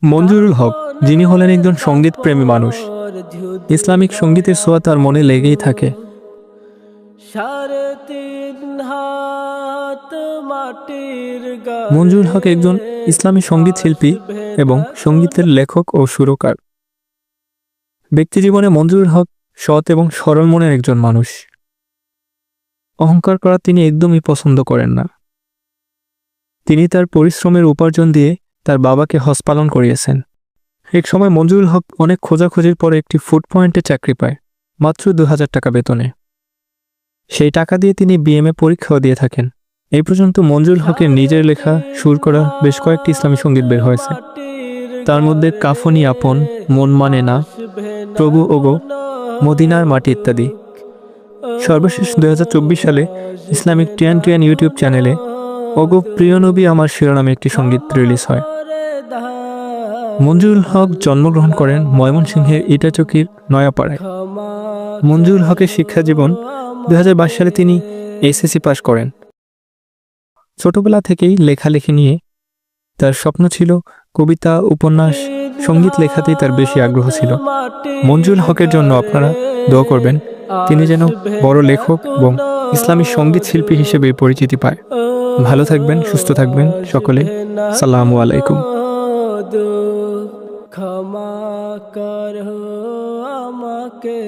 মঞ্জুরুল হক, যিনি হলেন একজন সঙ্গীত প্রেমী মানুষ। ইসলামিক সঙ্গীতের ছোঁয়া তার মনে লেগেই থাকে। মঞ্জুরুল হক একজন ইসলামী সঙ্গীত শিল্পী এবং সঙ্গীতের লেখক ও সুরকার। ব্যক্তিজীবনে মঞ্জুরুল হক সৎ এবং সরল মনের একজন মানুষ। অহংকার করা তিনি একদমই পছন্দ করেন না। তিনি তার পরিশ্রমের উপার্জন দিয়ে তার বাবাকে হজ পালন করিয়েছেন। এক সময় মঞ্জুরুল হক অনেক খোঁজাখুঁজির পরে একটি ফুড পয়েন্টে চাকরি পায়, মাত্র 2000 টাকা বেতনে। সেই টাকা দিয়ে তিনি বিএমএ পরীক্ষাও দিয়ে থাকেন। এই পর্যন্ত মঞ্জুরুল হকের নিজের লেখা সুর করা বেশ কয়েকটি ইসলামী সঙ্গীত বের হয়েছে। তার মধ্যে কাফনি আপন, মন মানে না, প্রভু ওগো, মদিনার মাটি ইত্যাদি। সর্বশেষ 2024 সালে ইসলামিক টিয়ান টিয়ান ইউটিউব চ্যানেলে ওগো প্রিয় নবী আমার শিরোনামে একটি সঙ্গীত রিলিজ হয়। মঞ্জুরুল হক জন্মগ্রহণ করেন ময়মনসিংহের ইটাচকির নয়াপাড়ায়। মঞ্জুরুল হকের শিক্ষা জীবন 2022 সালে তিনি এসএসসি পাশ করেন। ছোটবেলা থেকেই লেখালেখি নিয়ে তার স্বপ্ন ছিল। কবিতা, উপন্যাস, সঙ্গীত লেখাতেই তার বেশি আগ্রহ ছিল। মঞ্জুরুল হকের জন্য আপনারা দোয়া করবেন, তিনি যেন বড় লেখক এবং ইসলামী সঙ্গীত শিল্পী হিসেবে পরিচিতি পায়। ভালো থাকবেন, সুস্থ থাকবেন সকলে। আসসালামু আলাইকুম। ক্ষমা করো আমাকে।